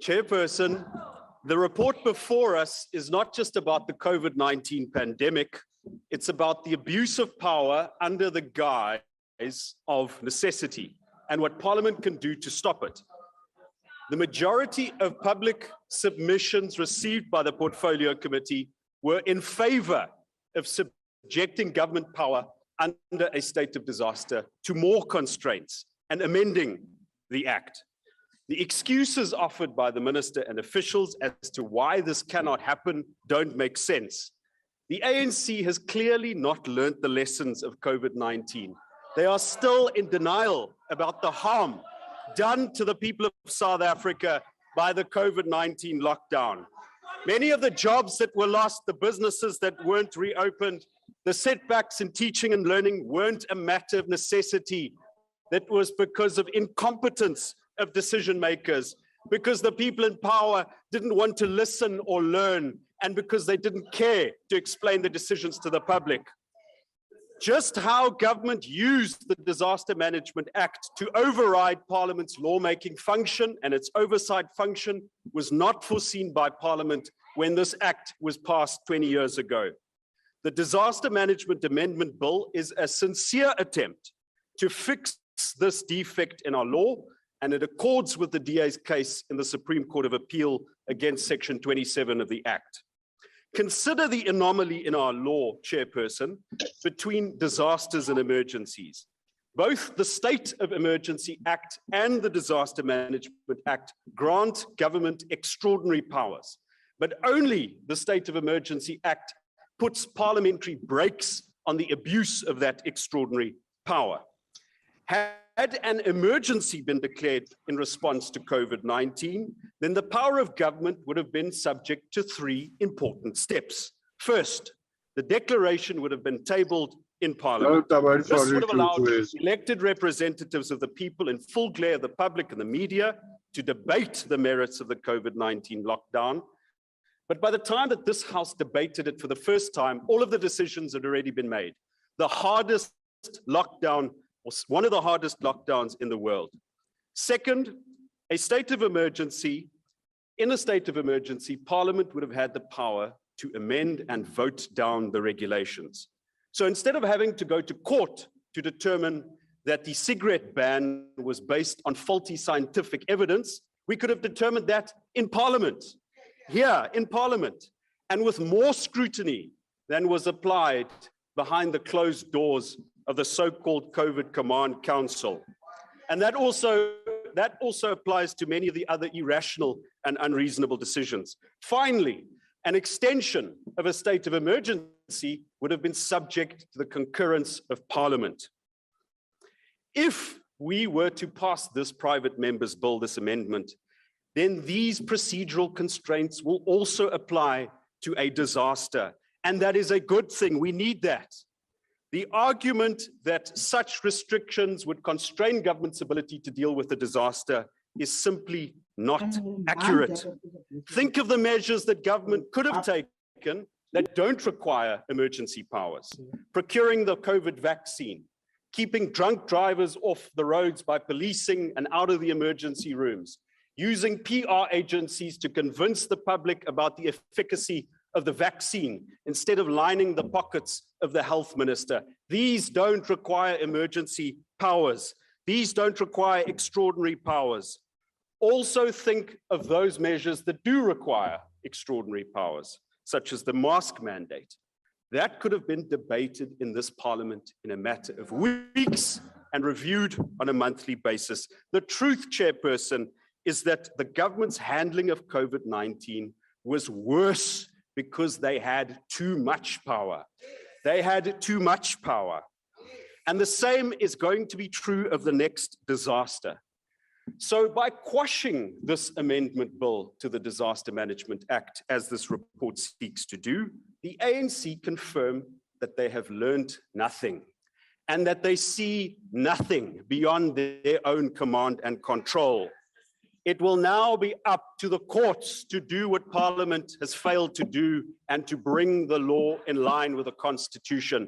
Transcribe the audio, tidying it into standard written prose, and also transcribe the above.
Chairperson, the report before us is not just about the COVID-19 pandemic, it's about the abuse of power under the guise of necessity and what Parliament can do to stop it. The majority of public submissions received by the Portfolio Committee were in favor of subjecting government power under a state of disaster to more constraints and amending the Act. The excuses offered by the Minister and officials as to why this cannot happen don't make sense. The ANC has clearly not learned the lessons of COVID-19. They are still in denial about the harm done to the people of South Africa by the COVID-19 lockdown. Many of the jobs that were lost, the businesses that weren't reopened, the setbacks in teaching and learning weren't a matter of necessity. That was because of incompetence of decision makers, because the people in power didn't want to listen or learn, and because they didn't care to explain the decisions to the public. Just how government used the Disaster Management Act to override Parliament's lawmaking function and its oversight function was not foreseen by Parliament when this Act was passed 20 years ago. The Disaster Management Amendment Bill is a sincere attempt to fix this defect in our law, and it accords with the DA's case in the Supreme Court of Appeal against Section 27 of the Act. Consider the anomaly in our law, Chairperson, between disasters and emergencies. Both the State of Emergency Act and the Disaster Management Act grant government extraordinary powers, but only the State of Emergency Act puts parliamentary brakes on the abuse of that extraordinary power. Had an emergency been declared in response to COVID-19, then the power of government would have been subject to three important steps. First, the declaration would have been tabled in Parliament. This would have allowed elected representatives of the people in full glare of the public and the media to debate the merits of the COVID-19 lockdown. But by the time that this House debated it for the first time, all of the decisions had already been made. The hardest lockdown was one of the hardest lockdowns in the world. Second, a state of emergency. In a state of emergency, Parliament would have had the power to amend and vote down the regulations. So instead of having to go to court to determine that the cigarette ban was based on faulty scientific evidence, we could have determined that in Parliament, here in Parliament, and with more scrutiny than was applied behind the closed doors of the so-called COVID Command Council. And that also applies to many of the other irrational and unreasonable decisions. Finally, an extension of a state of emergency would have been subject to the concurrence of Parliament. If we were to pass this private member's bill, this amendment, then these procedural constraints will also apply to a disaster. And that is a good thing. We need that. The argument that such restrictions would constrain government's ability to deal with the disaster is simply not accurate. Think of the measures that government could have taken that don't require emergency powers. Procuring the COVID vaccine, keeping drunk drivers off the roads by policing and out of the emergency rooms, using PR agencies to convince the public about the efficacy of the vaccine instead of lining the pockets of the health minister. These don't require emergency powers. These don't require extraordinary powers. Also think of those measures that do require extraordinary powers, such as the mask mandate. That could have been debated in this Parliament in a matter of weeks and reviewed on a monthly basis. The truth, Chairperson, is that the government's handling of COVID-19 was worse because they had too much power. They had too much power. And the same is going to be true of the next disaster. So by quashing this amendment bill to the Disaster Management Act, as this report seeks to do, the ANC confirm that they have learned nothing and that they see nothing beyond their own command and control. It will now be up to the courts to do what Parliament has failed to do and to bring the law in line with the Constitution.